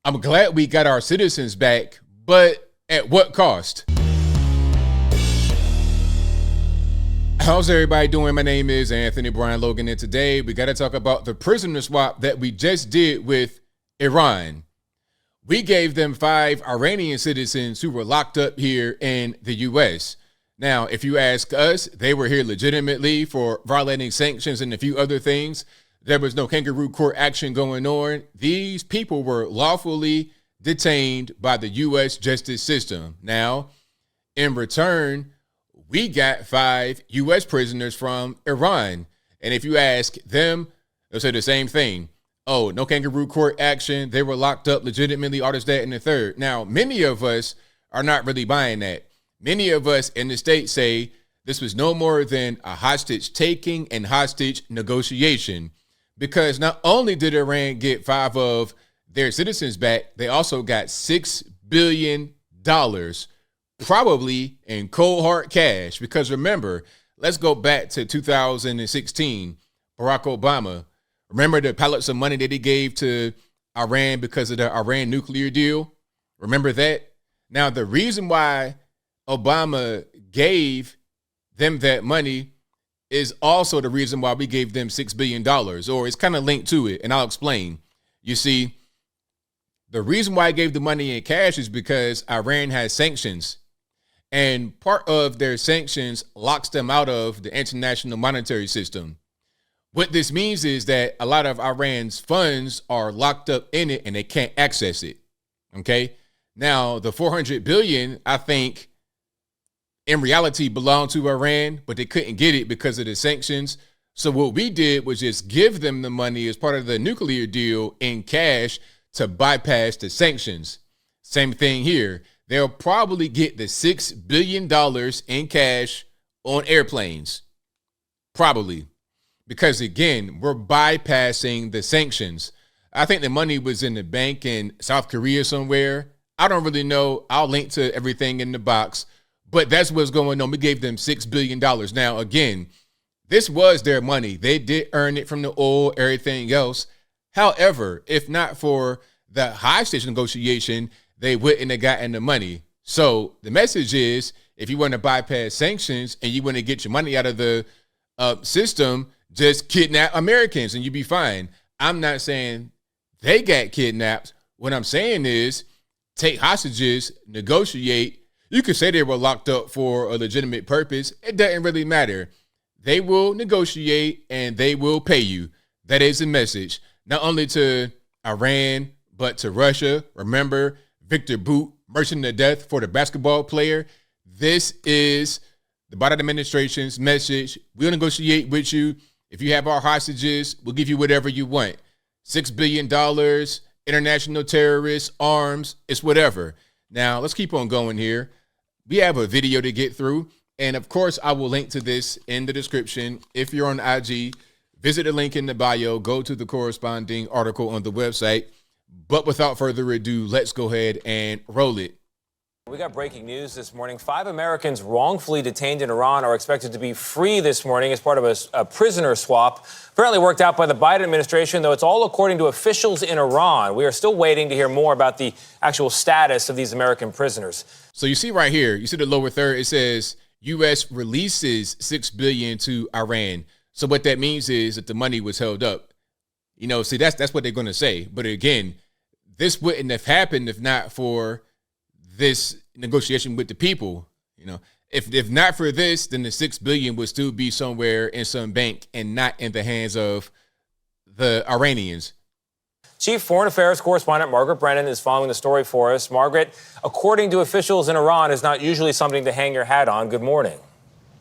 I'm glad we got our citizens back, but at what cost? How's everybody doing? My name is Anthony Brian Logan, and today we got to talk about the prisoner swap that we just did with Iran. We gave them 5 Iranian citizens who were locked up here in the U.S. Now, if you ask us, they were here legitimately for violating sanctions and a few other things. There was no kangaroo court action going on. These people were lawfully detained by the U.S. justice system. Now, in return, we got 5 U.S. prisoners from Iran. And if you ask them, they'll say the same thing. Oh, no kangaroo court action. They were locked up legitimately, all this, that, and the third. Now, many of us are not really buying that. Many of us in the state say this was no more than a hostage taking and hostage negotiation. Because not only did Iran get 5 of their citizens back, they also got $6 billion, probably in cold hard cash. Because remember, let's go back to 2016, Barack Obama. Remember the pallets of money that he gave to Iran because of the Iran nuclear deal? Remember that? Now, the reason why Obama gave them that money is also the reason why we gave them $6 billion, or it's kind of linked to it, and I'll explain. You see, the reason why I gave the money in cash is because Iran has sanctions, and part of their sanctions locks them out of the international monetary system. What this means is that a lot of Iran's funds are locked up in it and they can't access it. Okay. Now, the 400 billion, I think, in reality belonged to Iran, but they couldn't get it because of the sanctions. So what we did was just give them the money as part of the nuclear deal in cash to bypass the sanctions. Same thing here. They'll probably get the $6 billion in cash on airplanes. Probably. Because again, we're bypassing the sanctions. I think the money was in the bank in South Korea somewhere. I don't really know. I'll link to everything in the box. But that's what's going on. We gave them $6 billion. Now, again, this was their money. They did earn it from the oil, everything else. However, if not for the hostage negotiation, they wouldn't have gotten the money. So the message is, if you want to bypass sanctions and you want to get your money out of the system, just kidnap Americans and you'll be fine. I'm not saying they got kidnapped. What I'm saying is take hostages, negotiate. You could say they were locked up for a legitimate purpose. It doesn't really matter. They will negotiate and they will pay you. That is the message, not only to Iran, but to Russia. Remember, Victor Bout, merchant of death for the basketball player. This is the Biden administration's message. We'll negotiate with you. If you have our hostages, we'll give you whatever you want. $6 billion, international terrorists, arms, it's whatever. Now, let's keep on going here. We have a video to get through. And of course, I will link to this in the description. If you're on IG, visit the link in the bio, go to the corresponding article on the website. But without further ado, let's go ahead and roll it. We got breaking news this morning. 5 Americans wrongfully detained in Iran are expected to be free this morning as part of a prisoner swap. Apparently worked out by the Biden administration, though it's all according to officials in Iran. We are still waiting to hear more about the actual status of these American prisoners. So you see right here, you see the lower third, it says U.S. releases $6 billion to Iran. So what that means is that the money was held up. You know, see, that's what they're going to say. But again, this wouldn't have happened if not for this negotiation with the people. You know, if not for this, then the $6 billion would still be somewhere in some bank and not in the hands of the Iranians. Chief Foreign Affairs correspondent Margaret Brennan is following the story for us. Margaret, according to officials in Iran, is not usually something to hang your hat on. Good morning.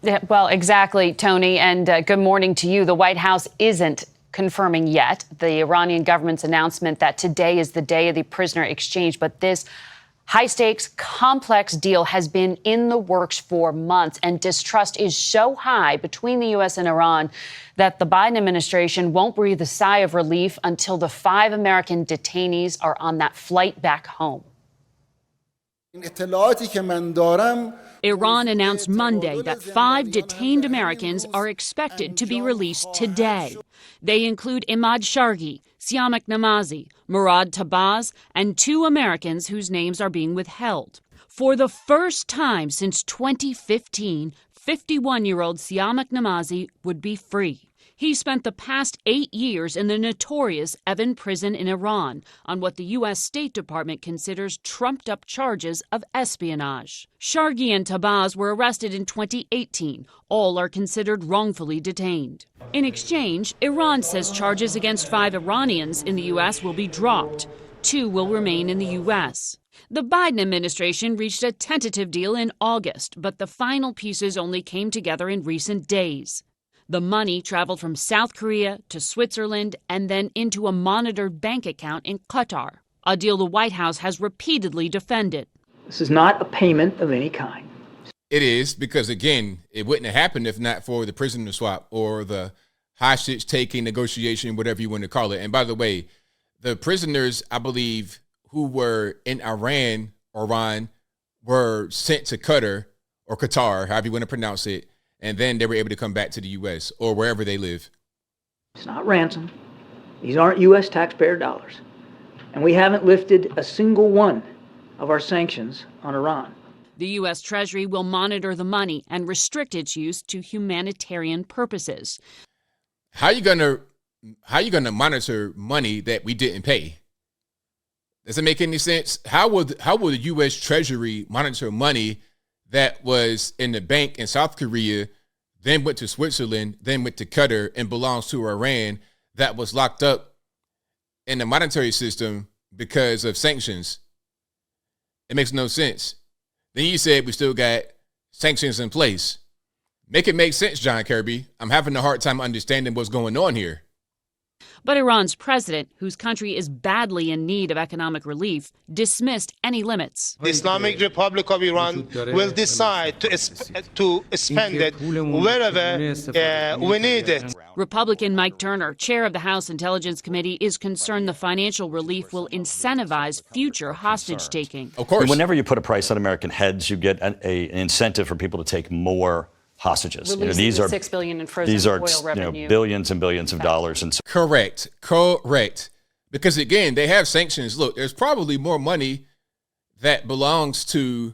Yeah, well, exactly, Tony, and good morning to you. The White House isn't confirming yet the Iranian government's announcement that today is the day of the prisoner exchange, but this high-stakes, complex deal has been in the works for months, and distrust is so high between the U.S. and Iran that the Biden administration won't breathe a sigh of relief until the 5 American detainees are on that flight back home. اطلاعاتی که من دارم Iran announced Monday that 5 detained Americans are expected to be released today. They include Imad Shargi, Siamak Namazi, Murad Tabaz, and 2 Americans whose names are being withheld. For the first time since 2015, 51-year-old Siamak Namazi would be free. He spent the past 8 years in the notorious Evin prison in Iran on what the U.S. State Department considers trumped-up charges of espionage. Shargi and Tabaz were arrested in 2018. All are considered wrongfully detained. In exchange, Iran says charges against 5 Iranians in the U.S. will be dropped. 2 will remain in the U.S. The Biden administration reached a tentative deal in August, but the final pieces only came together in recent days. The money traveled from South Korea to Switzerland and then into a monitored bank account in Qatar, a deal the White House has repeatedly defended. This is not a payment of any kind. It is, because, again, it wouldn't have happened if not for the prisoner swap or the hostage-taking negotiation, whatever you want to call it. And by the way, the prisoners, I believe, who were in Iran were sent to Qatar, or Qatar, however you want to pronounce it, and then they were able to come back to the U.S. or wherever they live. It's not ransom. These aren't U.S. taxpayer dollars. And we haven't lifted a single one of our sanctions on Iran. The U.S. Treasury will monitor the money and restrict its use to humanitarian purposes. How you gonna monitor money that we didn't pay? Does it make any sense? How will the U.S. Treasury monitor money that was in the bank in South Korea, then went to Switzerland, then went to Qatar, and belongs to Iran, that was locked up in the monetary system because of sanctions? It makes no sense. Then you said we still got sanctions in place. Make it make sense, John Kirby. I'm having a hard time understanding what's going on here. But Iran's president, whose country is badly in need of economic relief, dismissed any limits. The Islamic Republic of Iran will decide to spend it wherever we need it. Republican Mike Turner, chair of the House Intelligence Committee, is concerned the financial relief will incentivize future hostage-taking. Of course. Whenever you put a price on American heads, you get an incentive for people to take more hostages. These are $6 billion in frozen oil revenue. Billions and billions of dollars. And so Correct. Because, again, they have sanctions. Look, there's probably more money that belongs to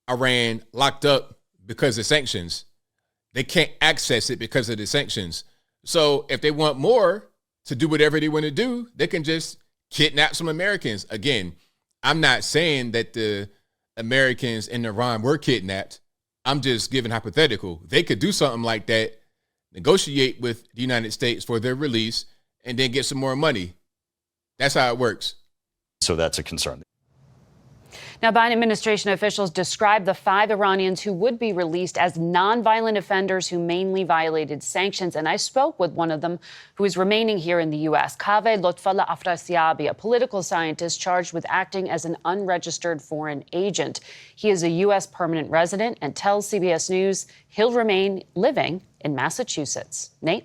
Iran locked up because of sanctions. They can't access it because of the sanctions. So if they want more to do whatever they want to do, they can just kidnap some Americans. Again, I'm not saying that the Americans in Iran were kidnapped. I'm just giving hypothetical. They could do something like that, negotiate with the United States for their release, and then get some more money. That's how it works. So that's a concern. Now, Biden administration officials described the 5 Iranians who would be released as nonviolent offenders who mainly violated sanctions. And I spoke with one of them who is remaining here in the U.S., Kaveh Lotfallah Afrasiabi, a political scientist charged with acting as an unregistered foreign agent. He is a U.S. permanent resident and tells CBS News he'll remain living in Massachusetts. Nate?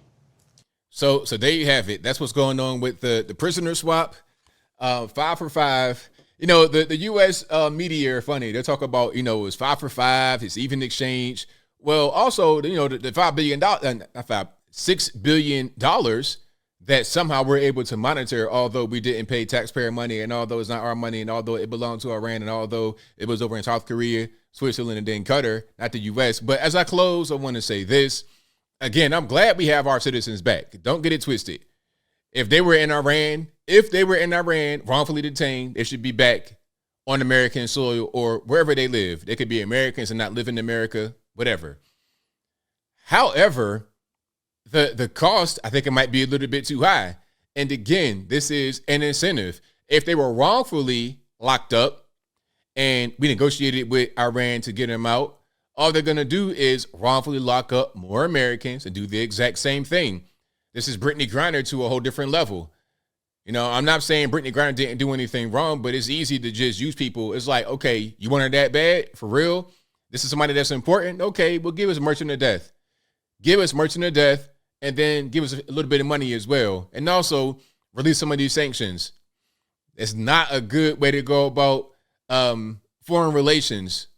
So there you have it. That's what's going on with the prisoner swap. 5 for 5. You know, the U.S. media are funny. They talk about, it's 5 for 5, it's even exchange. Well, also, the $6 billion that somehow we're able to monitor, although we didn't pay taxpayer money, and although it's not our money, and although it belonged to Iran, and although it was over in South Korea, Switzerland, and then Qatar, not the U.S. But as I close, I want to say this. Again, I'm glad we have our citizens back. Don't get it twisted. If they were in Iran wrongfully detained, they should be back on American soil or wherever they live. They could be Americans and not live in America, whatever. However, the cost, I think it might be a little bit too high. And again, this is an incentive. If they were wrongfully locked up and we negotiated with Iran to get them out, all they're going to do is wrongfully lock up more Americans and do the exact same thing. This is Brittany Griner to a whole different level. I'm not saying Brittany Griner didn't do anything wrong, but it's easy to just use people. It's like, okay, you want her that bad? For real? This is somebody that's important? Okay, well, give us Merchant of Death. Give us Merchant of Death, and then give us a little bit of money as well. And also release some of these sanctions. It's not a good way to go about foreign relations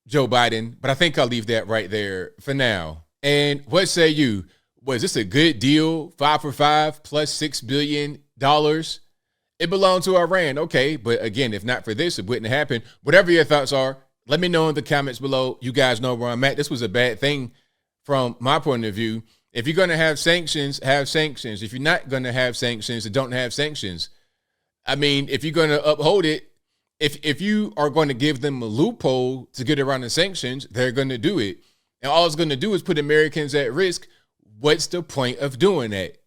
Joe Biden, but I think I'll leave that right there for now. And what say you? Was this a good deal? 5 for 5 plus $6 billion? It belonged to Iran. Okay, but again, if not for this, it wouldn't happen. Whatever your thoughts are, let me know in the comments below. You guys know where I'm at. This was a bad thing from my point of view. If you're going to have sanctions, have sanctions. If you're not going to have sanctions, then don't have sanctions. I mean, if you're going to uphold it, if you are going to give them a loophole to get around the sanctions, they're going to do it. And all it's going to do is put Americans at risk. What's the point of doing that?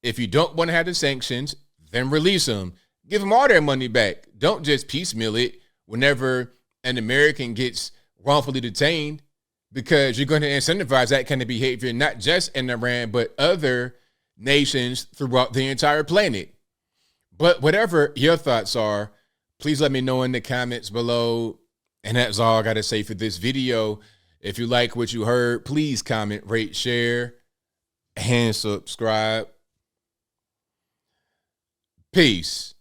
If you don't want to have the sanctions, then release them. Give them all their money back. Don't just piecemeal it whenever an American gets wrongfully detained, because you're going to incentivize that kind of behavior, not just in Iran, but other nations throughout the entire planet. But whatever your thoughts are, please let me know in the comments below. And that's all I got to say for this video. If you like what you heard, please comment, rate, share, and subscribe. Peace.